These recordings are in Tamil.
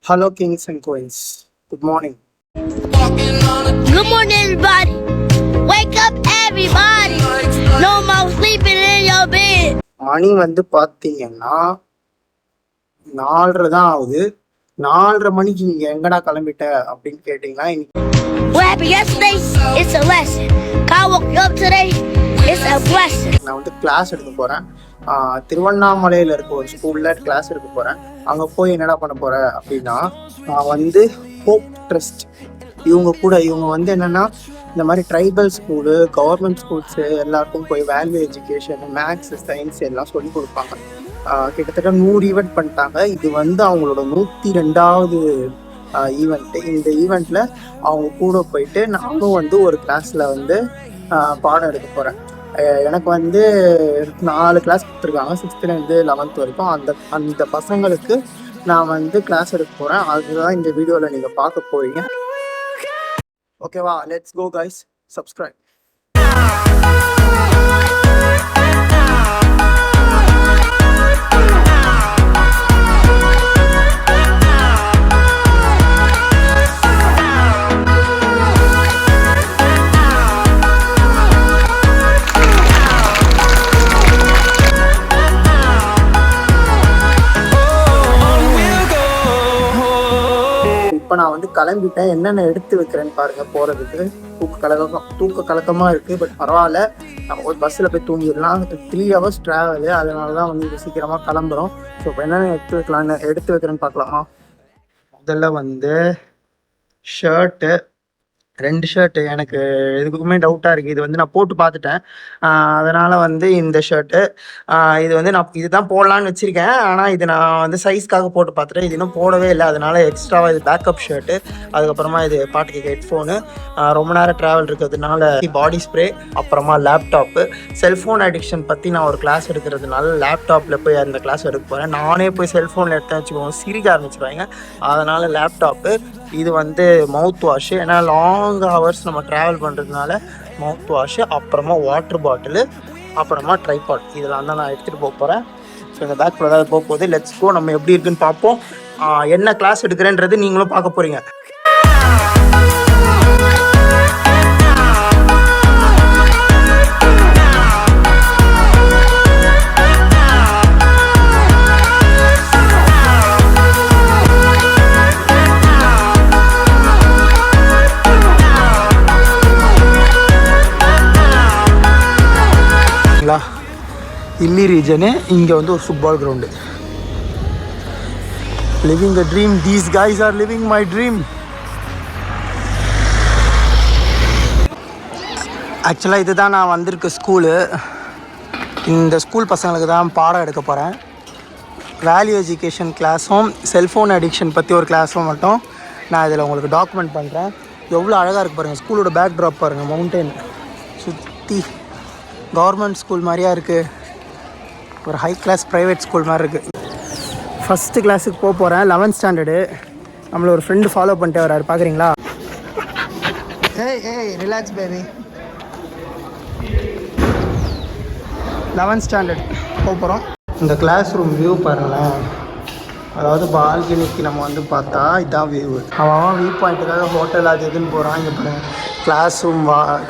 Hello, kings and queens. Good morning. Good morning, everybody. Wake up, everybody. No more sleeping in your bed. மணி வந்து பார்த்தீங்கன்னா 4:30 தான் ஆகுது. 4:30 மணிக்கு நீங்க எங்கடா கிளம்பிட்ட அப்படின்னு கேட்டீங்கன்னா What happened yesterday? It's a lesson. God woke you up today. It's a blessing. நான் வந்து கிளாஸ் எடுக்க போறேன். திருவண்ணாமலையில் இருக்க ஒரு ஸ்கூல்ல கிளாஸ் எடுக்க போறேன். அங்கே போய் என்னடா பண்ண போறேன் அப்படின்னா நான் வந்து ஹோப் ட்ரஸ்ட் இவங்க வந்து என்னன்னா இந்த மாதிரி ட்ரைபல் ஸ்கூலு, கவர்மெண்ட் ஸ்கூல்ஸு எல்லாருக்கும் போய் வேல்யூ எஜுகேஷன், மேக்ஸ், சயின்ஸ் எல்லாம் சொல்லி கொடுப்பாங்க. கிட்டத்தட்ட 100 ஈவெண்ட் பண்ணிட்டாங்க. இது வந்து அவங்களோட 102வது ஈவெண்ட்டு. இந்த ஈவெண்ட்டில் அவங்க கூட போயிட்டு நானும் வந்து ஒரு கிளாஸில் வந்து பாடம் எடுக்க போகிறேன். எனக்கு வந்து 4 கிளாஸ் கொடுத்துருக்காங்க, 6th-லேருந்து 11th வரைக்கும். அந்த பசங்களுக்கு நான் வந்து கிளாஸ் எடுக்க போகிறேன். அதுதான் இந்த வீடியோவில் நீங்கள் பார்க்க போகிறீங்க. ஓகேவா? Let's go guys, subscribe. இப்போ நான் வந்து கிளம்பிட்டேன். என்னென்ன எடுத்து வைக்கிறேன்னு பாருங்கள். போகிறதுக்கு தூக்க கலக்கமாக இருக்குது. பட் பரவாயில்ல, நம்ம ஒரு பஸ்ஸில் போய் தூங்கிடலாம். 3 hours ட்ராவலு, அதனால தான் வந்து சீக்கிரமாக கிளம்புறோம். ஸோ இப்போ என்னென்ன எடுத்து வைக்கிறேன்னு பார்க்கலாமா? முதல்ல வந்து ஷர்ட்டு, 2 ஷர்ட்டு. எனக்கு எதுக்குமே டவுட்டாக இருக்குது. இது வந்து நான் போட்டு பார்த்துட்டேன். அதனால் வந்து இந்த ஷர்ட்டு இது வந்து நான் இதுதான் போடலான்னு வச்சுருக்கேன். ஆனால் இது நான் வந்து சைஸ்க்காக போட்டு பார்த்துட்டேன். இது இன்னும் போடவே இல்லை. அதனால் எக்ஸ்ட்ராவாக இது பேக்கப் ஷர்ட்டு. அதுக்கப்புறமா இது பாட்டு கேட்க ஹெட்ஃபோனு, ரொம்ப நேரம் ட்ராவல் இருக்கிறதுனால பாடி ஸ்ப்ரே, அப்புறமா லேப்டாப்பு. செல்ஃபோன் அடிக்ஷன் பற்றி நான் ஒரு கிளாஸ் எடுக்கிறதுனால லேப்டாப்பில் போய் அந்த கிளாஸ் எடுக்க போகிறேன். நானே போய் செல்ஃபோனில் எடுத்து வச்சுக்கோங்க, சிரிக்க ஆரம்பிச்சிருவாங்க. அதனால் லேப்டாப்பு. இது வந்து மவுத் வாஷு, ஏன்னா லாங் ஹவர்ஸ் நம்ம ட்ராவல் பண்ணுறதுனால மவுத் வாஷு, அப்புறமா வாட்டர் பாட்டிலு, அப்புறமா ட்ரைபாட். இதெல்லாம் தான் நான் எடுத்துகிட்டு போக போகிறேன். ஸோ இந்த பேக்கில் ஏதாவது போக போகுது. லெட்ஸ் கோ, நம்ம எப்படி இருக்குன்னு பார்ப்போம். என்ன கிளாஸ் எடுக்கிறேன்றது நீங்களும் பார்க்க போகிறீங்க. இல்லி ரீஜனு, இங்கே வந்து ஒரு football ground. Living the dream. These guys are living my dream. ஆக்சுவலாக இதுதான் நான் வந்திருக்க ஸ்கூலு. இந்த ஸ்கூல் பசங்களுக்கு தான் பாடம் எடுக்க போகிறேன். வேல்யூ எஜுகேஷன் கிளாஸும் செல்ஃபோன் அடிக்ஷன் பற்றி ஒரு கிளாஸும் மட்டும் நான் இதில் உங்களுக்கு டாக்குமெண்ட் பண்ணுறேன். எவ்வளோ அழகாக இருக்குது பாருங்கள். ஸ்கூலோட பேக் ட்ராப் பாருங்கள், மவுண்டன் சுற்றி. கவர்மெண்ட் ஸ்கூல் மாதிரியா இருக்குது, ஒரு ஹை கிளாஸ் ப்ரைவேட் ஸ்கூல் மாதிரி இருக்குது. ஃபஸ்ட்டு கிளாஸுக்கு போக போகிறேன், 11th ஸ்டாண்டர்டு. நம்மளை ஒரு ஃப்ரெண்டு ஃபாலோ பண்ணிட்டு வர்றாரு, பார்க்குறீங்களா? ஏய் ரிலாக்ஸ் பேபி. 11th ஸ்டாண்டர்ட் போக போகிறோம். இந்த கிளாஸ் ரூம் வியூ பாருங்களேன். அதாவது பால்கனிக்கு நம்ம வந்து பார்த்தா இதான் வியூ. அவன் வியூ பாயிண்ட்டுக்காக ஹோட்டல் அது இதுன்னு போகிறான். இங்கே பாருங்கள்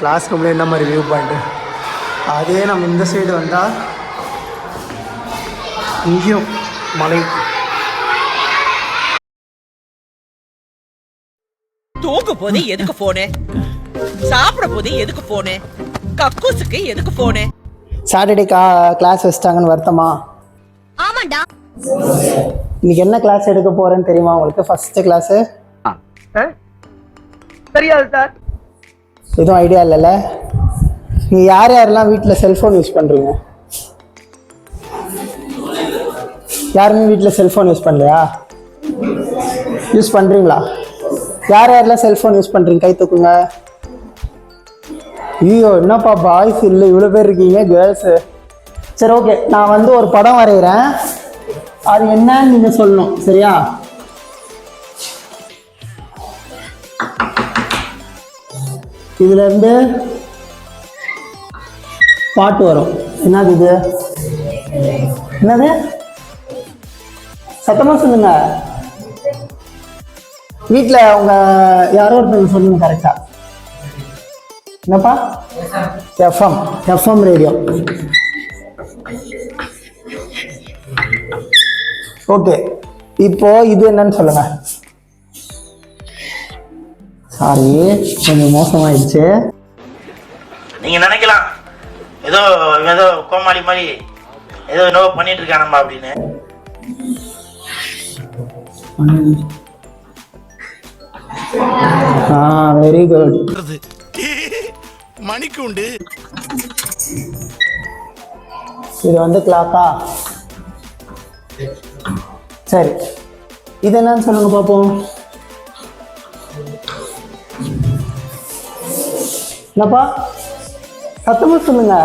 கிளாஸ் ரூமில் என்ன மாதிரி வியூ பாயிண்ட்டு. அதே நம்ம இந்த சைடு வந்தால் இங்கேயும் மலை. தூங்க போது எதுக்கு போனே, சாப்பிட போது எதுக்கு போனே, கக்கூசுக்கு எதுக்கு போனே. சாட்டர்டே கிளாஸ் வச்சிட்டாங்கன்னு வருத்தமா? ஆமாண்டா. இன்னைக்கு என்ன கிளாஸ் எடுக்க போறேன்னு தெரியுமா உங்களுக்கு? ஃபர்ஸ்ட் கிளாஸ் தெரியாது சார். எதுவும் ஐடியா இல்லைல்ல? நீங்கள் யாரெல்லாம் வீட்டில் செல்ஃபோன் யூஸ் பண்ணுறீங்க? யாருமே வீட்டில் செல்ஃபோன் யூஸ் பண்ணலையா? யூஸ் பண்ணுறீங்களா? யாரெல்லாம் செல்ஃபோன் யூஸ் பண்ணுறீங்க? கை தூக்குங்க. ஐயோ, என்னப்பா பாய்ஸ் இல்லை இவ்வளோ பேர் இருக்கீங்க, கேர்ள்ஸு. சரி, ஓகே. நான் வந்து ஒரு படம் வரைகிறேன், அது என்னன்னு நீங்கள் சொல்லணும், சரியா? இதுலேருந்து பாட்டு வரும். என்னது இது? என்னது? சத்தமாக சொல்லுங்க. வீட்டில் அவங்க யாரோ ஒருத்தர் சொல்லுங்க கரெக்டா. என்னப்பா? FM radio. ஓகே, இப்போ இது என்னன்னு சொல்லுங்க. சாரி, கொஞ்சம் மோசமாயிடுச்சு. நீங்க நினைக்கலாம் ஏதோ ஏதோ கோமாளி மாதிரி ஏதோ என்னவோ பண்ணிட்டு இருக்கானம்மா அப்படின்னு. Very good. மணிக்கு உண்டு. இது வந்து கிளாக்கா? சரி, இது என்னன்னு சொல்லுங்க பாப்போம். என்னப்பா சத்தமா சொல்லுங்க.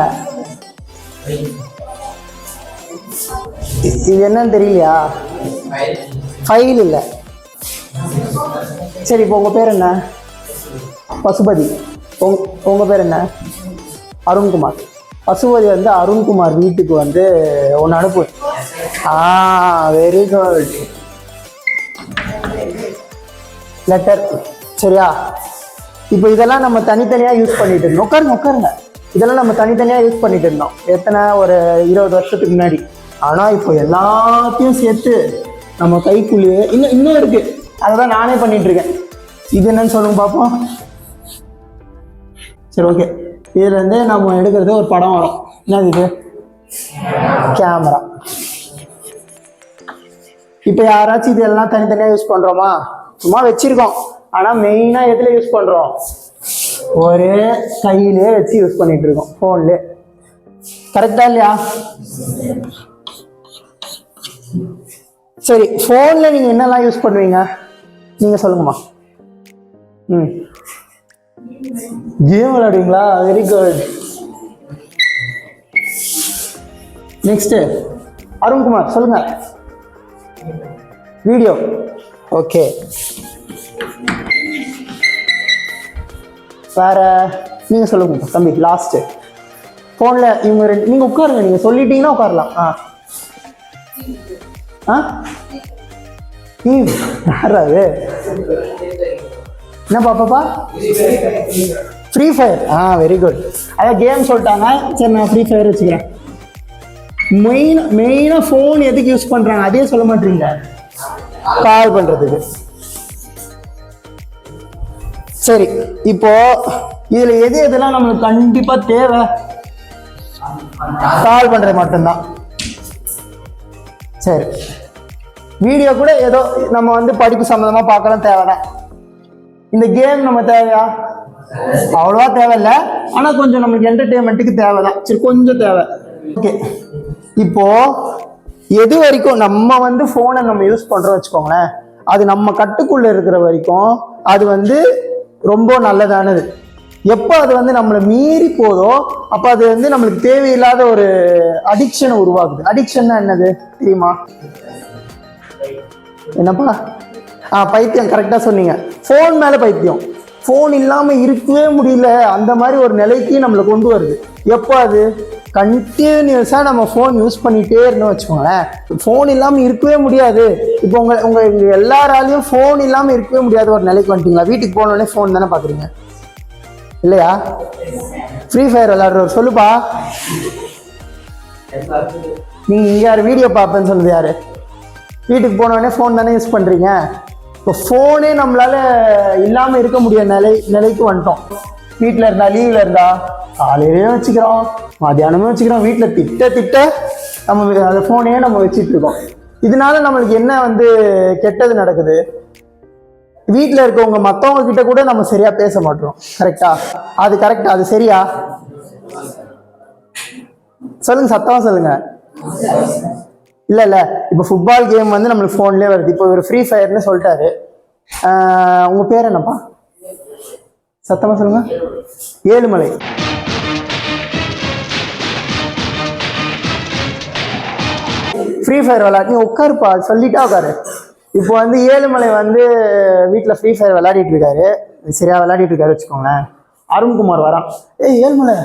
இது என்னன்னு தெரியலையா? ஃபைல் இல்லை. சரி, இப்போ உங்க பேர் என்ன? பசுபதி. உங்க பேர் என்ன? அருண்குமார். பசுபதி வந்து அருண்குமார் வீட்டுக்கு வந்து ஒன்று அனுப்பு. Very good. லெட்டர். சரியா? இப்போ இதெல்லாம் நம்ம தனித்தனியாக யூஸ் பண்ணிட்டு இருந்தோம். உட்காருங்க. இதெல்லாம் நம்ம தனித்தனியாக யூஸ் பண்ணிட்டு இருந்தோம். எத்தனை? ஒரு 20 வருஷத்துக்கு முன்னாடி. ஆனால் இப்போ எல்லாத்தையும் சேர்த்து நம்ம கைக்குள்ளேயே இன்னும் இருக்கு. அதை தான் நானே பண்ணிட்டு இருக்கேன். இது என்னன்னு சொல்லுங்க பார்ப்போம். சரி, ஓகே. இதுல இருந்து நம்ம எடுக்கிறது ஒரு படம் வரும். என்னது இது? கேமரா. இப்போ யாராச்சும் இதெல்லாம் தனித்தனியாக யூஸ் பண்றோமா? சும்மா வச்சிருக்கோம். ஆனால் மெயினாக எதில் யூஸ் பண்ணுறோம்? ஒரு கையிலே வச்சு யூஸ் பண்ணிட்டு இருக்கோம், ஃபோன்லேயே. கரெக்டா இல்லையா? சரி, ஃபோனில் நீங்கள் என்னெல்லாம் யூஸ் பண்ணுவீங்க? நீங்கள் சொல்லுங்கம்மா. கேம் விளையாடுவீங்களா? Very good. நெக்ஸ்ட் அருண்குமார் சொல்லுங்க. வீடியோ. ஓகே. வேற நீங்க சொல்லுங்க தம்பி. லாஸ்ட் போன்ல இவங்க ரெண்டு. நீங்க உட்காருங்க. நீங்க சொல்லிட்டீங்கன்னா உட்காரலாம். யாராவது என்ன பாப்பாப்பா? Free Fire. Very good. அதான் கேம் சொல்லிட்டாங்க. சரி, நான் ஃப்ரீ ஃபயர் வச்சுக்கிறேன். மெயினாக ஃபோன் எதுக்கு யூஸ் பண்றாங்க அதே சொல்ல மாட்டீங்க. கால் பண்றதுக்கு. சரி, இப்போ இதுல எதெல்லாம் நம்மளுக்கு கண்டிப்பா தேவை? கால் பண்றது மட்டும்தான். சரி, வீடியோ கூட ஏதோ நம்ம வந்து படிப்பு சம்பந்தமா பார்க்கலாம், தேவைதான். இந்த கேம் நம்ம தேவையா? அவ்வளவா தேவையில்லை. ஆனா கொஞ்சம் நம்மளுக்கு என்டர்டெயின்மெண்ட்டுக்கு தேவைதான். சரி, கொஞ்சம் தேவை. ஓகே. இப்போ எது வரைக்கும் நம்ம வந்து போனை நம்ம யூஸ் பண்றோம் வச்சுக்கோங்களேன், அது நம்ம கட்டுக்குள்ள இருக்கிற வரைக்கும் அது வந்து ரொம்ப நல்லதானது. எப்போ அது வந்து நம்மளை மீறி போதோ அப்போ அது வந்து நம்மளுக்கு தேவையில்லாத ஒரு அடிக்ஷனை உருவாக்குது. அடிக்ஷன்னா என்னது தெரியுமா? என்னப்பா? பைத்தியம். கரெக்டாக சொன்னீங்க. ஃபோன் மேலே பைத்தியம். ஃபோன் இல்லாமல் இருக்கவே முடியல, அந்த மாதிரி ஒரு நிலைக்கு நம்மளை கொண்டு வருது. எப்போ? அது கண்டினியூஸாக நம்ம ஃபோன் யூஸ் பண்ணிகிட்டே இருந்தோம் வச்சுக்கோங்களேன், ஃபோன் இல்லாமல் இருக்கவே முடியாது. இப்போ உங்கள் எல்லாராலையும் ஃபோன் இல்லாமல் இருக்கவே முடியாத ஒரு நிலைக்கு வந்துட்டீங்களா? வீட்டுக்கு போனோடனே ஃபோன் தானே பார்க்குறீங்க இல்லையா? ஃப்ரீ ஃபயர் விளையாடுறவர் சொல்லுப்பா. நீங்கள் இங்கே யார் வீடியோ பார்ப்பேன்னு சொன்னது யார்? வீட்டுக்கு போனோடனே ஃபோன் தானே யூஸ் பண்ணுறீங்க. இப்போ ஃபோனே நம்மளால இல்லாமல் இருக்க முடியாத நிலைக்கு வந்துட்டோம். வீட்டில் இருந்தா, லீவில் இருந்தா காலையிலையும் வச்சுக்கிறோம், மத்தியானமும் வச்சுக்கிறோம். வீட்டில் திட்ட நம்ம அந்த ஃபோனையே நம்ம வச்சுட்டு இருக்கோம். இதனால நம்மளுக்கு என்ன வந்து கெட்டது நடக்குது? வீட்டில் இருக்கவங்க மற்றவங்க கிட்ட கூட நம்ம சரியா பேச மாட்டோம். கரெக்டா? அது கரெக்டா? அது சரியா? சொல்லுங்க, சத்தமா சொல்லுங்க. இல்ல இப்போ ஃபுட்பால் கேம் வந்து நம்மளுக்கு ஃபோன்லேயே வருது. இப்போ ஒரு ஃப்ரீ ஃபயர்னு சொல்லிட்டாரு. உங்க பேர் என்னப்பா? சத்தமா சொல்லுங்க. ஏழுமலை. ஃப்ரீ ஃபயர் விளையாடி நீ உட்காருப்பா, சொல்லிட்டா உட்காரு. இப்போ வந்து ஏழுமலை வந்து வீட்டில் ஃப்ரீ ஃபயர் விளையாடிட்டு இருக்காரு. சரியா விளையாடிட்டு இருக்காரு வச்சுக்கோங்களேன். அருண்குமார் வரான். ஏழுமலை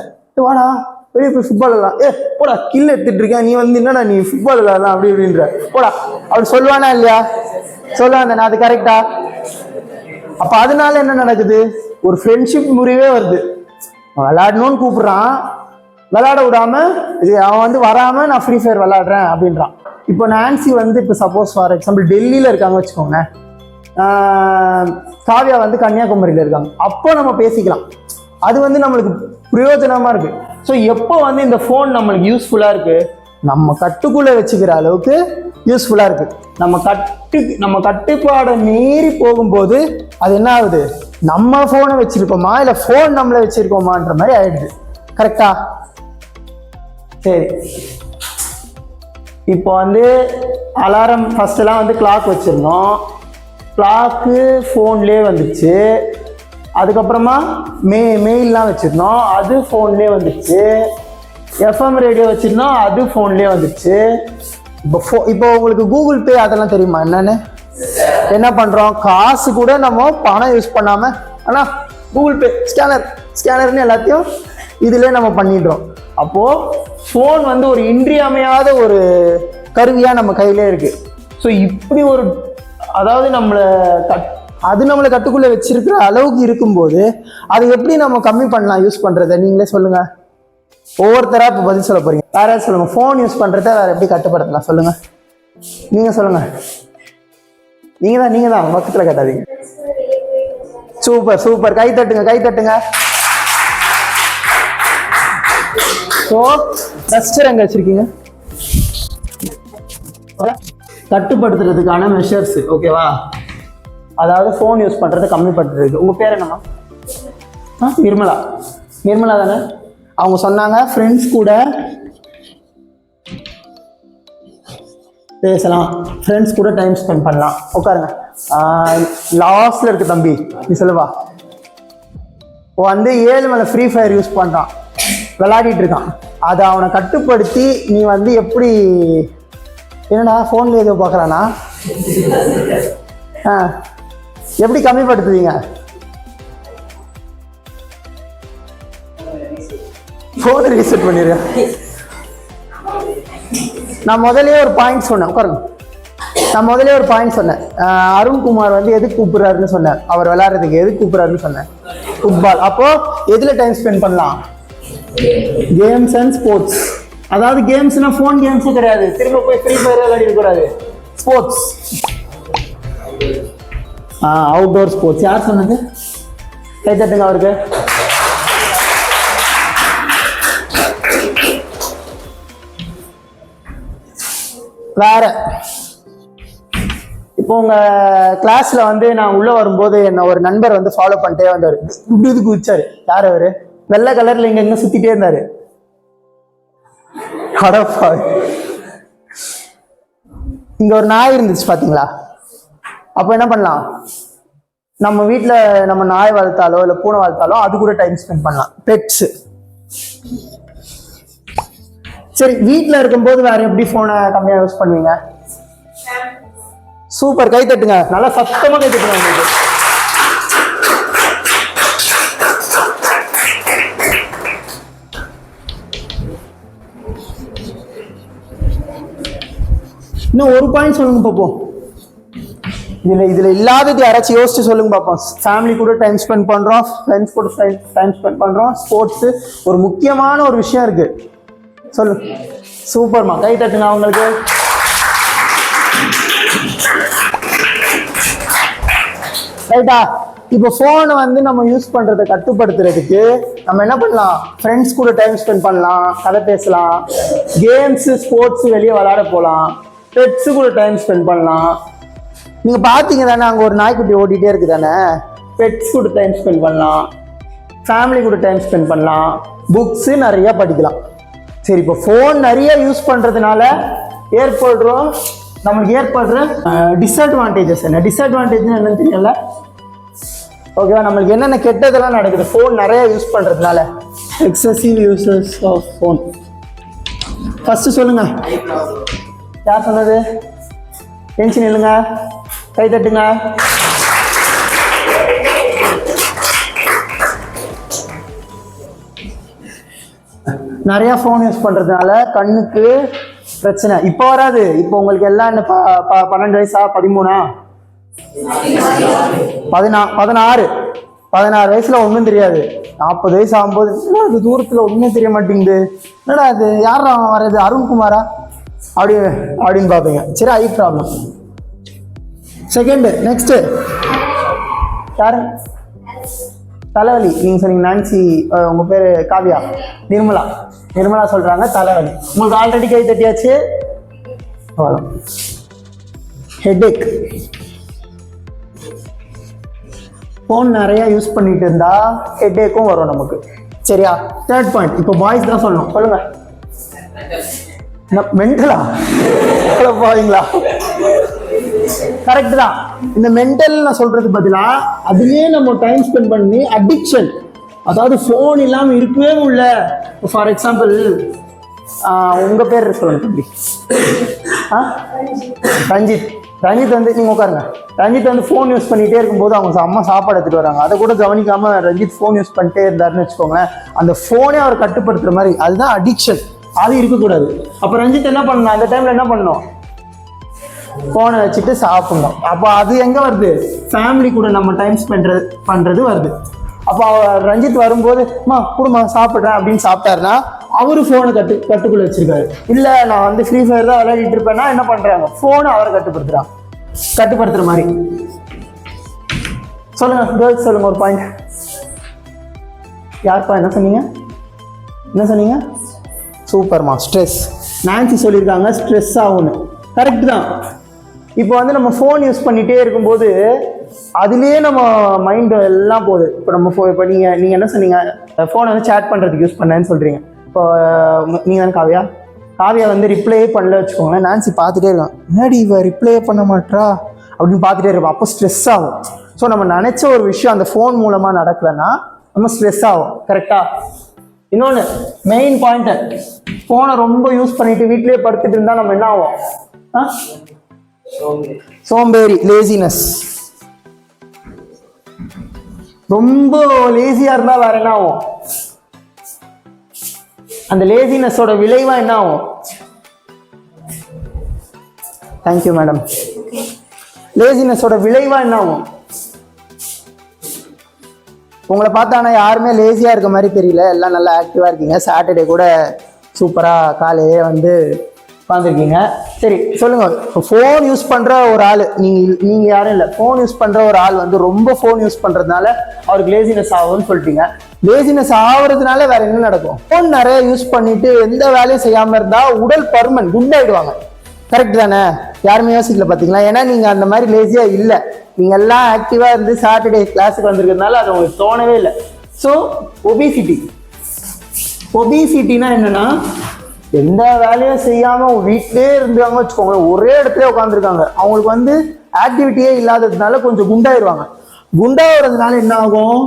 வாடா, வெளியே போய் ஃபுட்பால் விளையாடலாம். போடா, கில் எடுத்துட்டு இருக்கேன், நீ வந்து என்னடா நீ ஃபுட்பால் விளையாடலாம் அப்படி இப்படின்ற. போடா, அவர் சொல்லுவானா இல்லையா? சொல்லுவான் தானே? அது கரெக்டா? அப்போ அதனால என்ன நடக்குது, ஒரு ஃப்ரெண்ட்ஷிப் முறிவே வருது. விளையாடணும்னு கூப்பிடுறான், விளையாட விடாம இது அவன் வந்து வராம நான் ஃப்ரீ ஃபயர் விளையாடுறேன் அப்படின்றான். இப்போ நான்சி வந்து இப்போ சப்போஸ் ஃபார் எக்ஸாம்பிள் டெல்லியில் இருக்காங்க வச்சுக்கோங்க, காவ்யா வந்து கன்னியாகுமரியில் இருக்காங்க, அப்போ நம்ம பேசிக்கலாம். அது வந்து நம்மளுக்கு பிரயோஜனமாக இருக்குது. ஸோ எப்போ வந்து இந்த ஃபோன் நம்மளுக்கு யூஸ்ஃபுல்லாக இருக்குது, நம்ம கட்டுக்குள்ளே வச்சுக்கிற அளவுக்கு யூஸ்ஃபுல்லாக இருக்குது. நம்ம கட்டுப்பாடை மீறி போகும்போது அது என்ன ஆகுது, நம்ம ஃபோனை வச்சுருக்கோமா இல்லை ஃபோன் நம்மளை வச்சுருக்கோமான்ற மாதிரி ஆயிடுது. கரெக்டா? சரி, இப்போ வந்து அலாரம் ஃபஸ்ட்டெல்லாம் வந்து கிளாக் வச்சுருந்தோம், கிளாக்கு ஃபோன்லேயே வந்துடுச்சு. அதுக்கப்புறமா மெயிலெலாம் வச்சுருந்தோம், அது ஃபோன்லேயே வந்துடுச்சு. எஃப்எம் ரேடியோ வச்சுருந்தோம், அது ஃபோன்லேயே வந்துடுச்சு. இப்போ உங்களுக்கு கூகுள் பே அதெல்லாம் தெரியுமா என்னன்னு? என்ன பண்ணுறோம், காசு கூட நம்ம பணம் யூஸ் பண்ணாமல் ஆனால் கூகுள் பே ஸ்கேனர்னு எல்லாத்தையும் இதிலே நம்ம பண்ணிடுறோம். அப்போது ஃபோன் வந்து ஒரு இன்றியமையாத ஒரு கருவியாக நம்ம கையிலே இருக்குது. ஸோ இப்படி ஒரு அதாவது நம்மளை கட்டுக்குள்ளே வச்சிருக்கிற அளவுக்கு இருக்கும்போது அது எப்படி நம்ம கம்மி பண்ணலாம் யூஸ் பண்ணுறதை? நீங்களே சொல்லுங்கள். ஒவ்வொருத்தராக இப்போ பதில் சொல்ல போகிறீங்க. வேற யாராவது சொல்லுங்கள், ஃபோன் யூஸ் பண்ணுறத வேறு எப்படி கட்டுப்படுத்தலாம் சொல்லுங்கள். நீங்கள் சொல்லுங்கள். நீங்கள் தான் பக்கத்தில் கேட்டாதீங்க. சூப்பர், கை தட்டுங்க. ஸோ டஸ்டர் எங்கே வச்சுருக்கீங்க? கட்டுப்படுத்துறதுக்கான மெஷர்ஸ், ஓகேவா? அதாவது ஃபோன் யூஸ் பண்ணுறதை கம்மிப்படுத்துறதுக்கு. உங்கள் பேர் என்னம்மா? நிர்மலா தானே? அவங்க சொன்னாங்க ஃப்ரெண்ட்ஸ் கூட பேசலாம், ஃப்ரெண்ட்ஸ் கூட டைம் ஸ்பெண்ட் பண்ணலாம். உட்காருங்க. லாஸ்ட்ல இருக்கு தம்பி, நீ சொல்லுவா. வந்து 7 மேலே ஃப்ரீ ஃபயர் யூஸ் பண்ணுறான், விளையாடிட்டு இருக்கான். அதை அவனை கட்டுப்படுத்தி நீ வந்து எப்படி, என்னடா ஃபோன்ல ஏதோ பார்க்குறானா, எப்படி கம்மிப்படுத்துவீங்க? ஃபோனை ரீசெட் பண்ணிடுறேன். நான் முதலே ஒரு பாயிண்ட் சொன்னேன், உட்காருங்க. அருண்குமார் வந்து எதுக்கு கூப்பிடுறாருன்னு சொன்னேன், அவர் விளையாடுறதுக்கு எதுக்கு கூப்பிடுறாருன்னு சொன்னேன், ஃபுட்பால். அப்போ எதில் டைம் ஸ்பெண்ட் பண்ணலாம்? Games and sports. அதாவது கேம்ஸ்னா ஃபோன் கேம்ஸும் கிடையாது, திரும்ப போய் ஃப்ரீ ஃபயர் விளையாடிக்க கூடாது. Sports, outdoor sports. யார் சொன்னது? கை தட்டுங்க அவருக்கு. வேற இப்போ உங்க கிளாஸ்ல வந்து நான் உள்ள வரும்போது என்ன ஒரு நண்பர் வந்து ஃபாலோ பண்ணிட்டே வந்தாரு, இப்படி குதிச்சாரு. யார் அவரு? வெள்ளை கலர்ல இங்க சுத்திட்டே இருந்தாரு. இங்க ஒரு நாய் இருந்துச்சு பாத்தீங்களா? அப்ப என்ன பண்ணலாம், நம்ம வீட்டுல நம்ம நாய் வளர்த்தாலோ இல்ல பூனை வளர்த்தாலோ அது கூட டைம் ஸ்பெண்ட் பண்ணலாம், பெட்ஸ். சரி, வீட்டில் இருக்கும்போது வேற எப்படி போனை கம்மியா யூஸ் பண்ணுவீங்க? சூப்பர், கை தட்டுங்க, நல்லா சத்தமா கை தட்டுங்க உங்களுக்கு. இன்னும் ஒரு பாயிண்ட் சொல்லுங்க பாப்போம். இதுல இல்லாதது யாராச்சும் யோசிச்சு சொல்லுங்க பாப்போம். ஃபேமிலி கூட டைம் ஸ்பெண்ட் பண்றோம், ஃப்ரெண்ட்ஸ் கூட டைம் ஸ்பெண்ட் பண்றோம், ஸ்போர்ட்ஸ், ஒரு முக்கியமான ஒரு விஷயம் இருக்கு, சொல்லு. சூப்பர்மா, கை தட்டுங்க அவங்களுக்கு. ரைட்டா? இப்போ ஃபோனை வந்து நம்ம யூஸ் பண்றதை கட்டுப்படுத்துறதுக்கு நம்ம என்ன பண்ணலாம்? ஃப்ரெண்ட்ஸ் கூட டைம் ஸ்பெண்ட் பண்ணலாம், கதை பேசலாம், கேம்ஸ் ஸ்போர்ட்ஸ் வெளியே விளையாட போகலாம், பெட்ஸ் கூட டைம் ஸ்பெண்ட் பண்ணலாம். நீங்க பாத்தீங்க தானே, அங்கே ஒரு நாய்க்குட்டி ஓடிட்டே இருக்கு தானே, பெட்ஸ் கூட டைம் ஸ்பெண்ட் பண்ணலாம், ஃபேமிலி கூட டைம் ஸ்பெண்ட் பண்ணலாம், புக்ஸ் நிறைய படிக்கலாம். சரி, இப்போ ஃபோன் நிறைய யூஸ் பண்ணுறதுனால நம்மளுக்கு ஏற்படுற டிஸ்அட்வான்டேஜஸ் என்ன? டிஸ்அட்வான்டேஜ்னு என்னன்னு தெரியல, ஓகேவா? நம்மளுக்கு என்னென்ன கெட்டதெல்லாம் நடக்குது ஃபோன் நிறைய யூஸ் பண்ணுறதுனால? Excessive uses of phone. First சொல்லுங்க, யார் சொன்னது? டென்ஷன் இல்லைங்க, கை தட்டுங்க. நிறைய ஃபோன் யூஸ் பண்ணுறதுனால கண்ணுக்கு பிரச்சனை. இப்போ வராது, இப்போ உங்களுக்கு எல்லாம் என்ன 12 வயசா 13? 16 வயசுல ஒன்றும் தெரியாது. 40 வயசு ஆகும்போது என்னடா அது தூரத்தில் ஒன்றும் தெரிய மாட்டேங்குது, என்னடா அது யாரா வர்றது, அருண்குமாரா அப்படின்னு பார்ப்பீங்க. சரி, ஐ ப்ராப்ளம். செகண்டு, நெக்ஸ்ட்டு யாரு? தலைவலி. நீங்கள் சொன்னீங்க நான்சி, உங்கள் பேர் காவியா, நிர்மலா சொல்கிறாங்க தலைவலி. உங்களுக்கு ஆல்ரெடி கை தட்டியாச்சு. அவ்வளோ. ஹெட்ஏக். ஃபோன் நிறையா யூஸ் பண்ணிட்டு இருந்தா ஹெட்ஏக்கும் வரும் நமக்கு. சரியா? Third point. இப்போ பாய்ஸ் தான் சொல்லணும். சொல்லுங்க. மென்டலா போவீங்களா? கரெக்ட் தான். இந்த மென்டல் நான் சொல்றது பதிலா அதுலயே நம்ம டைம் ஸ்பெண்ட் பண்ணி அடிக்ஷன், அதாவது ஃபோன் இல்லாமல் இருக்கவே முடியல. ஃபார் எக்ஸாம்பிள், உங்க பேர் சொல்லுங்க தம்பி. ரஞ்சித் வந்து நீங்கள் உட்காருங்க. ரஞ்சித் வந்து ஃபோன் யூஸ் பண்ணிகிட்டே இருக்கும்போது அவங்க அம்மா சாப்பாடு எடுத்துகிட்டு வராங்க. அதை கூட கவனிக்காமல் ரஞ்சித் ஃபோன் யூஸ் பண்ணிட்டே இருந்தாருன்னு வச்சுக்கோங்களேன். அந்த ஃபோனே அவர் கட்டுப்படுத்துகிற மாதிரி, அதுதான் அடிக்ஷன். அது இருக்கக்கூடாது. அப்போ ரஞ்சித் என்ன பண்ணணும்? அந்த டைமில் என்ன பண்ணணும்? ஃபோனை வச்சுட்டு சாப்பிடணும். அப்போ அது எங்கே வருது? ஃபேமிலி கூட நம்ம டைம் பண்ணுறது வருது. அப்போ ரஞ்சித் வரும்போது குடும்பம் சாப்பிட்றேன் அப்படின்னு சாப்பிட்டாருன்னா அவரு ஃபோனை கட்டுக்குள்ள வச்சிருக்காரு. இல்லை நான் வந்து ஃப்ரீ ஃபயர் தான் விளையாடிட்டு இருப்பேன்னா என்ன பண்ணுறாங்க? ஃபோனை அவரை கட்டுப்படுத்துகிற மாதிரி. சொல்லுங்க கேர்ள்ஸ், சொல்லுங்க ஒரு பாயிண்ட். யார்ப்பா என்ன சொன்னீங்க? சூப்பர்மா. ஸ்ட்ரெஸ். நான்சி சொல்லியிருக்காங்க ஸ்ட்ரெஸ் ஆகும்னு. கரெக்ட் தான். இப்போ வந்து நம்ம ஃபோன் யூஸ் பண்ணிகிட்டே இருக்கும்போது அதுலேயே நம்ம மைண்டு எல்லாம் போகுது. இப்போ நீங்கள் என்ன சொன்னீங்க? ஃபோனை வந்து சேட் பண்ணுறதுக்கு யூஸ் பண்ணேன்னு சொல்கிறீங்க. இப்போ நீங்கள் தானே காவியா வந்து ரிப்ளையே பண்ணல வச்சுக்கோங்களேன். நான்சி பார்த்துட்டே இருக்கான், முன்னாடி இவ ரிப்ளையே பண்ண மாட்டா அப்படின்னு பார்த்துட்டே இருப்போம். அப்போ ஸ்ட்ரெஸ் ஆகும். ஸோ நம்ம நினச்ச ஒரு விஷயம் அந்த ஃபோன் மூலமாக நடக்கலைன்னா நம்ம ஸ்ட்ரெஸ் ஆகும். கரெக்டாக? இன்னொன்று மெயின் பாயிண்ட்டு, ஃபோனை ரொம்ப யூஸ் பண்ணிட்டு வீட்டிலேயே படுத்துட்டு இருந்தால் நம்ம என்ன ஆகும்? சோம்பேறி, லேசினஸ். ரொம்ப லேசியா இருந்தா வேற என்ன ஆகும்? அந்த லேசினஸோட விளைவா என்ன ஆகும்? Thank you madam. லேசினஸோட விளைவா என்ன ஆகும்? உங்களை பார்த்தானா யாருமே லேசியா இருக்க மாதிரி தெரியல, எல்லாம் நல்லா ஆக்டிவா இருக்கீங்க. சாட்டர்டே கூட சூப்பரா காலையே வந்து உட்காந்துருக்கீங்க. சரி சொல்லுங்க, ஃபோன் யூஸ் பண்ற ஒரு ஆள், நீங்க யாரும் இல்லை, ஃபோன் யூஸ் பண்ற ஒரு ஆள் வந்து ரொம்ப ஃபோன் யூஸ் பண்றதுனால அவருக்கு லேசினஸ் ஆகும்னு சொல்லிட்டீங்க. லேசினஸ் ஆகுறதுனால வேற என்ன நடக்கும்? ஃபோன் நிறைய யூஸ் பண்ணிட்டு எந்த வேலையும் செய்யாம இருந்தா உடல் பருமன், குண்டாயிடுவாங்க. கரெக்ட் தானே? யாருமே யோசிக்கல பார்த்தீங்களா? ஏன்னா நீங்க அந்த மாதிரி லேசியா இல்லை, நீங்க எல்லாம் ஆக்டிவா இருந்து சாட்டர்டே கிளாஸுக்கு வந்திருக்கிறதுனால அது உங்களுக்கு தோணவே இல்லை. ஸோ ஒபிசிட்டினா என்னன்னா, எந்த வேலையும் செய்யாம வீட்டிலே இருந்தாங்க வச்சுக்கோங்க, ஒரே இடத்துல உட்காந்துருக்காங்க, அவங்களுக்கு வந்து ஆக்டிவிட்டியே இல்லாததுனால கொஞ்சம் குண்டாயிருவாங்க. குண்டாகிறதுனால என்ன ஆகும்?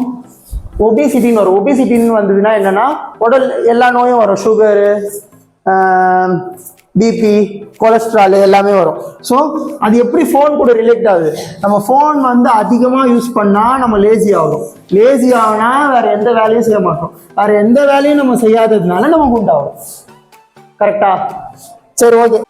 ஒபிசிட்டின்னு வரும். ஒபிசிட்டின்னு வந்ததுன்னா என்னன்னா, உடல் எல்லா நோயும் வரும். சுகரு, பிபி, கொலஸ்ட்ரால் எல்லாமே வரும். ஸோ அது எப்படி ஃபோன் கூட ரிலேட் ஆகுது? நம்ம ஃபோன் வந்து அதிகமாக யூஸ் பண்ணால் நம்ம லேசி ஆகும். லேசி ஆகுனா வேற எந்த வேலையும் செய்ய மாட்டோம். வேற எந்த வேலையும் நம்ம செய்யாததுனால நம்ம குண்டாகும். கரெக்டா? சரி, ஓகே.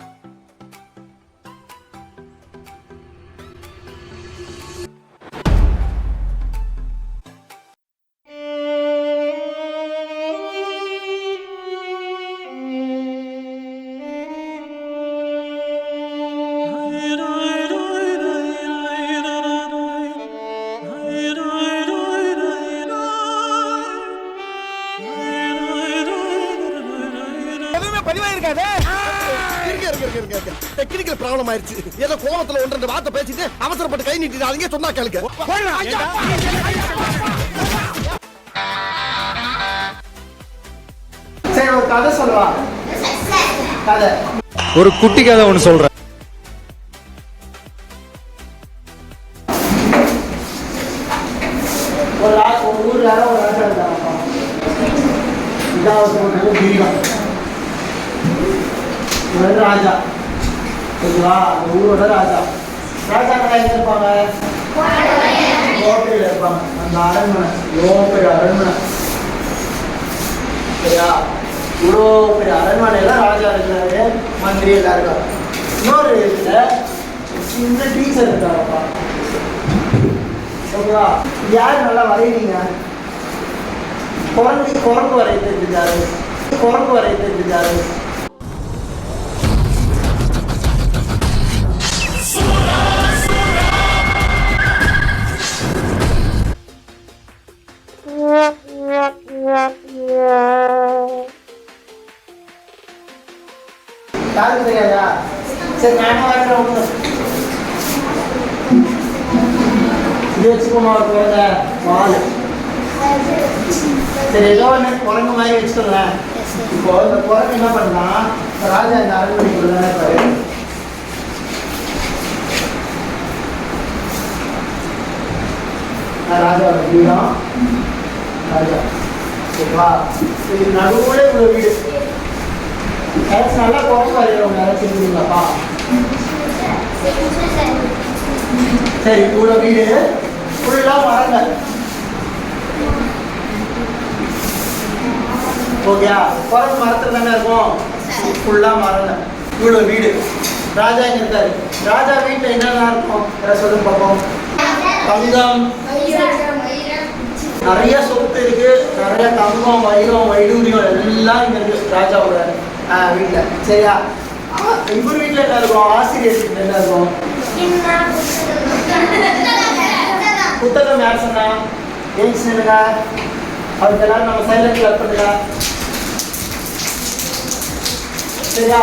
டெக்னிக்கல் ப்ராப்ளம் ஆயிருச்சு. ஏதோ கோவத்துல ஒன்று வார்த்தை பேசிட்டு அவசரப்பட்டு கை நீட்டிடாதீங்க, சொன்னா கேளுங்க. சரி, ஒரு கதை சொல்லுவா. கதை, ஒரு குட்டி கதை ஒன்று சொல்றேன். ஒரு ஊர்ல ஒரு ராஜா இருந்தாங்க. ராஜா ஓகேவா? அந்த ஊரோட ராஜா. ராஜாக்கள் எங்க இருப்பாங்க? கோட்டையில இருப்பாங்க. அந்த அரண்மனை இவ்வளோ பெரிய அரண்மனை, சரியா? இவ்வளோ பெரிய அரண்மனையில ராஜா இருக்காரு, மந்திரி எல்லாம் இருக்காரு. இன்னொரு இதுல சின்ன டீச்சர் இருக்காங்கப்பா. ஓகேவா? யார் நல்லா வரைவீங்க? குரங்கு வரைய தெரிஞ்சுக்காரு. குரங்கு வரைய தெரிஞ்சுக்காரு. யாருக்கு தெரியாதா? சரி நான் வரேன். இது வச்சுக்கோமா ஒரு குழந்தை வால். சரி ஏதோ ஒன்று குரங்கு மாதிரி வச்சுக்கோங்களேன். இப்போ இந்த குரங்கு என்ன பண்ணலாம்? ராஜா இந்த அரண்மனைக்குள்ள இருப்பாரு. ராஜாவோட வீடம். ராஜா சரிவா? இது நடுவில் இவ்வளோ வீடு. யாராச்சும் நல்லா குரங்கு வரைகிறவங்க யாராச்சும் இருக்குதுங்களாப்பா? சரி இவ்வளோ வீடு ஃபுல்லாக மரங்கள். ஓகேயா? குரங்கு மரத்தில் தானே இருக்கும். ஃபுல்லாக மரங்கள். இவ்வளோ வீடு. ராஜா எங்க இருக்காரு? ராஜா வீட்டில் என்னெல்லாம் இருக்கும்? யாராவது சொல்லுங்க பார்ப்போம். தங்கம், நிறைய சொத்து இருக்கு. நிறைய தங்கம், வைரம், வைடூரியம் எல்லாம் இங்க இருக்கு ராஜாவோட வீட்டில். சரியா? இவர் வீட்டில் என்ன இருக்கும்? ஆசிரியர் வீட்டில் என்ன இருக்கும்? புத்தகம் யார் சொன்னா? ஏன் சொன்னுங்க? அதுக்கு எல்லாரும் நம்ம சைலண்ட் கிளப் பண்ணுங்க. சரியா?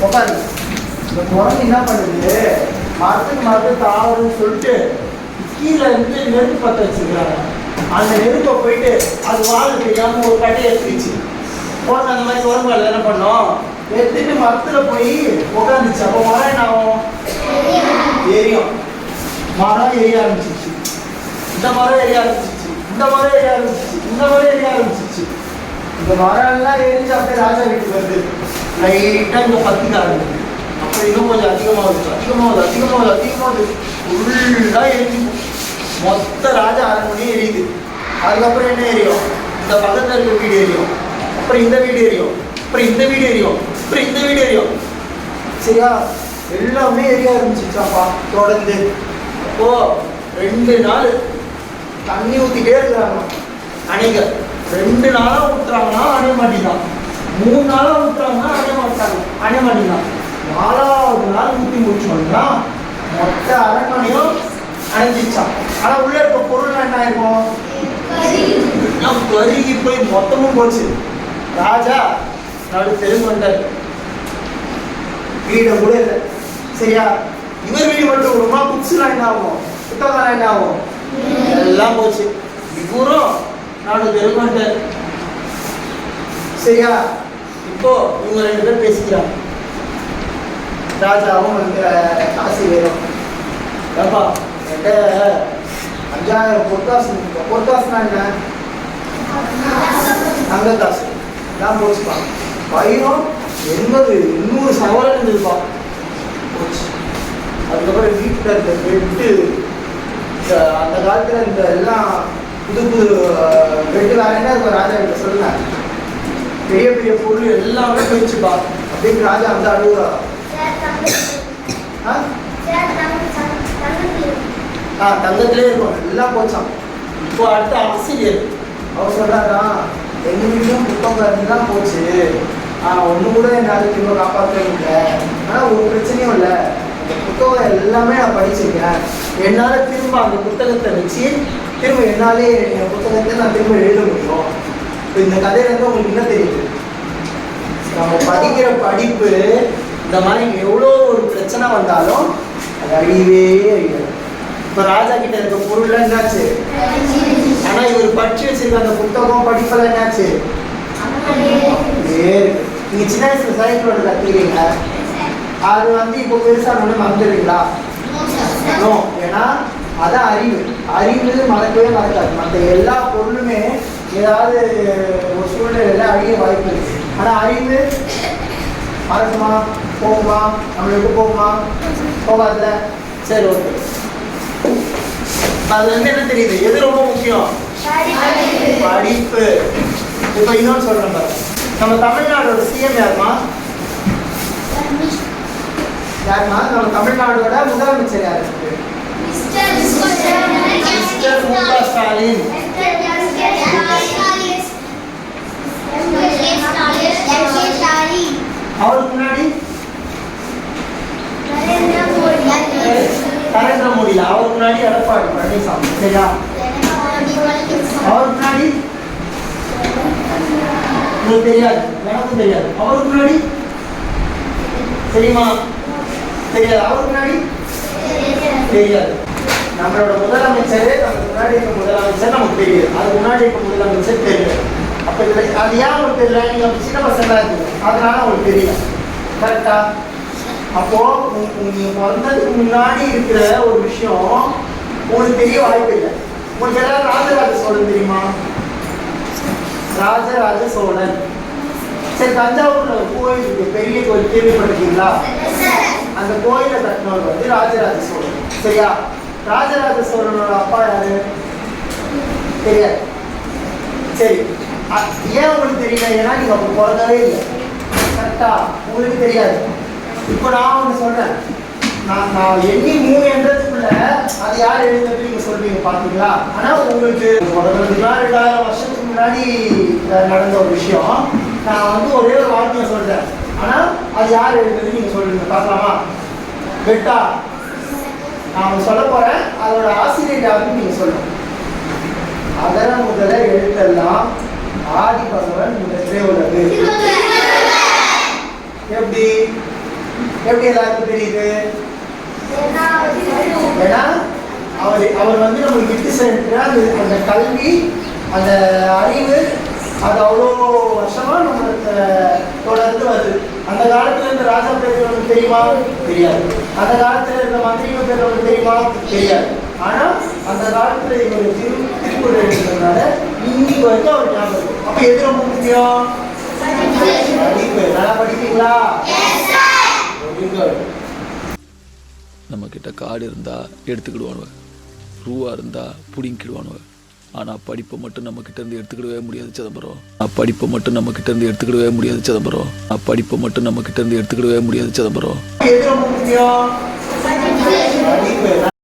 உட்காருங்க. இந்த குரங்கு என்ன பண்ணுது? மரத்துக்கு தாவரம்னு சொல்லிட்டு கீழே இருந்து நெருப்பு பற்ற வச்சிருக்கிறாங்க. அந்த நெருப்பை போயிட்டு அது வாழ தெரியாம ஒரு கட்டையை எடுத்துச்சு. போன அந்த மாதிரி குரங்கு என்ன பண்ணோம்? எடுத்துட்டு மரத்துல போய் உட்காந்துச்சு. அப்போ மரம் என்ன ஆகும்? எரியும். மரம் எரிய ஆரம்பிச்சிச்சு. இந்த மரம் எரிய ஆரம்பிச்சிச்சு. இந்த மரம் எரிய ஆரம்பிச்சிச்சு. இந்த மரம் எரிய ஆரம்பிச்சிச்சு. இந்த மரம் எல்லாம் எரிஞ்சு அப்படியே ராஜா வீட்டுக்கு வருது. லைட்டா இங்க பத்திக்க ஆரம்பிச்சு. அப்போ இன்னும் கொஞ்சம் அதிகமாகுது. ஃபுல்லா எரிஞ்சு மொத்த ராஜா அரண்மனையும் எரியுது. அதுக்கப்புறம் என்ன எரியும்? இந்த பக்கத்தில் இருக்க வீடு எரியும். அப்புறம் இந்த வீடு எரியும். அப்புறம் இந்த வீடு எரியும். அப்புறம் இந்த வீடு எரியும். சரியா? எல்லாமே எரிய ஆரம்பிச்சிச்சாப்பா தொடர்ந்து. அப்போ 2 நாள் தண்ணி ஊற்றிட்டே இருக்கிறாங்க. அணைங்க 2 நாளா ஊற்றுறாங்கன்னா அணைய மாட்டேங்கான். 3 நாளா ஊற்றுறாங்கன்னா அணைய மாட்டேங்கான். 4வது நாள் ஊற்றி முடிச்சோம்னா மொத்த அரண்மனையும் அணைஞ்சிச்சான். ஆனா உள்ள இருக்க பொருள் என்ன ஆயிருக்கும்? கருகி போய் மொத்தமும் போச்சு. ராஜா நடு தெருங்கொண்டார். வீடு கூட இல்லை. சரியா? இவர் வீடு மட்டும் விடுமா? புக்ஸ்லாம் என்ன ஆகும்? புத்தகம் என்ன ஆகும்? எல்லாம் போச்சு. இவரும் நடு தெருங்கொண்டார். சரியா? இப்போ இவங்க 2 பேர் பேசிக்கிறாங்க. ராஜாவும் காசு வேணும். ஏப்பா என்கிட்ட 5000 பொற்காசு. பொற்காசுனா என்ன? தங்க காசு தான் போச்சுப்பா. வைரம் 80-200 சவரன் இருந்துருப்பா போச்சு. அதுக்கப்புறம் வீட்டில் இருக்க பெட்டு, அந்த காலத்தில் இந்த எல்லாம் புது பெட்டு வேற என்ன இருக்கும் ராஜா கிட்ட சொல்லுங்க. பெரிய பெரிய பொருள் எல்லாமே போயிடுச்சுப்பா அப்படின்னு ராஜா அந்த அழுகுறா. தங்கத்திலே இருக்கும். எல்லாம் போச்சான். இப்போ அடுத்த ஆசிரியர் அவர் சொல்றாரா, எங்க வீட்லயும் புத்தகம் தான் போச்சு. ஒண்ணு கூட என்னால திரும்ப காப்பாற்றவே இல்லை. ஆனா ஒரு பிரச்சனையும் இல்லை. அந்த புத்தகம் எல்லாமே நான் படிச்சிருக்கேன். என்னால திரும்ப அந்த புத்தகத்தை வச்சு திரும்ப என்னாலே என் புத்தகத்தை நான் திரும்ப எழுத முடியும். இப்போ இந்த கதையில இருந்து உங்களுக்கு என்ன தெரியுது? நம்ம படிக்கிற படிப்பு இந்த மாதிரி எவ்வளோ ஒரு பிரச்சனை வந்தாலும் அது அழியவே அழியாது. இப்போ ராஜா கிட்ட இருக்க பொருள்லாம் என்னாச்சு? ஆனா இவர் படிச்சு வச்சிருக்க அந்த புத்தகம் படிப்பெல்லாம் என்னாச்சு? நீங்க சின்ன வயசுல சைக்கிள் ஓட்ட கத்துக்கிறீங்க. அது இப்போ பெருசான மறந்துடுறீங்களா? நோ. ஏன்னா அதான் அறிவு. அறிவு மறக்கவே மறக்காது. மற்ற எல்லா பொருளுமே ஏதாவது ஒரு சூழ்நிலையில அழிய வாய்ப்பு இருக்கு. ஆனா அறிவு மறக்குமா? போகுமா? நம்மளுக்கு போகுமா? போகாதுல. சரி, ஓகே. அது என்ன தெரியுது? எது ரொம்ப முக்கியம்? படிப்பு. இப்ப இன்னொன்னு சொல்றேன் பாரு. நம்ம தமிழ்நாடோட சிஎம் யாருமா? நம்ம தமிழ்நாடோட முதலமைச்சர் யாரு? ஸ்டாலின். அவருக்கு முன்னாடி நரேந்திர மோடி. அவருக்கு முன்னாடி எடப்பாடி பழனிசாமி. சரியா? அவருக்கு முன்னாடி உங்களுக்கு தெரியாது, எனக்கும் தெரியாது. அவருக்கு முன்னாடி தெரியுமா? தெரியாது. அவருக்கு முன்னாடி தெரியாது. நம்மளோட முதலமைச்சரே நமக்கு முன்னாடி இருக்க முதலமைச்சர் நமக்கு தெரியாது, அதுக்கு முன்னாடி இருக்க முதலமைச்சர் தெரியாது. அப்ப இதுல அது ஏன் உங்களுக்கு தெரியல? நீங்க சின்ன பசங்களா இருக்கு, அதனால உங்களுக்கு தெரியல. கரெக்டா? அப்போ நீங்க பிறந்ததுக்கு முன்னாடி இருக்கிற ஒரு விஷயம் உங்களுக்கு தெரிய வாய்ப்பு இல்லை. உங்களுக்கு எல்லாரும் ராஜராஜ சோழன் தெரியுமா? ராஜராஜ சோழன். சரி, தஞ்சாவூர்ல ஒரு கோயில் இருக்கு, பெரிய கோயில், கேள்விப்பட்டிருக்கீங்களா? அந்த கோயிலை கட்டினவர் வந்து ராஜராஜ சோழன். சரியா? ராஜராஜ சோழனோட அப்பா யாரு? தெரியாது. சரி, ஏன் உங்களுக்கு தெரியல? ஏன்னா நீங்க அப்ப பிறந்தவே இல்லை. கரெக்டா? உங்களுக்கு தெரியாது. இப்போ நான் ஒன்று சொல்றேன், நான் எண்ணி 3 என்றதுக்குள்ள அது யார் எழுதுறது நீங்க சொல்றீங்க, பாத்தீங்களா? ஆனா உங்களுக்கு 2000 வருஷத்துக்கு முன்னாடி நடந்த ஒரு விஷயம் நான் வந்து ஒரே ஒரு வார்த்தையை சொல்றேன், ஆனா அது யார் எழுதுறது நீங்க சொல்றீங்க, பார்க்கலாமா? பெட்டா, நான் சொல்ல போறேன், அதோட ஆசிரியர் யாருன்னு நீங்க சொல்லணும். அதர முதல எழுத்தெல்லாம் ஆதி பகவன் முதற்றே உள்ளது. எப்படி எப்படி எல்லாருக்கும் தெரியுது? ஏன்னா அவர் வந்து நம்மளுக்கு விட்டு சென்ற அந்த கல்வி, அந்த அறிவு, அது அவ்வளோ வருஷமா நம்மளுக்கு தொடர்ந்து வருது. அந்த காலத்துல இருந்த ராஜா பேர் நமக்கு தெரியுமா? தெரியாது. அந்த காலத்துல இருந்த மந்திரிகள் பேர் நமக்கு தெரியுமா? தெரியாது. ஆனா அந்த காலத்துல இவர் திருக்குறள் எழுதுறதுனால இன்னைக்கு வரைக்கும் அவர் ஞாபகம். அப்ப எது ரொம்ப முக்கியம்? படிப்பு. நல்லா படிப்பீங்களா? நம்ம கிட்ட காடு இருந்தா எடுத்துக்கிடுவானுவ, ரூவா இருந்தா புடிங்கிடுவானுவ. ஆனா படிப்பை மட்டும் நம்ம கிட்ட இருந்து எடுத்துக்கிடவே முடியாது சிதம்பரம். படிப்பை மட்டும் நம்ம கிட்ட இருந்து எடுத்துக்கிடவே முடியாது சிதம்பரம். படிப்பை மட்டும் நம்ம கிட்ட இருந்து எடுத்துக்கிடவே முடியாது சிதம்பரம். எது ரொம்ப முக்கியம்? படிப்பு.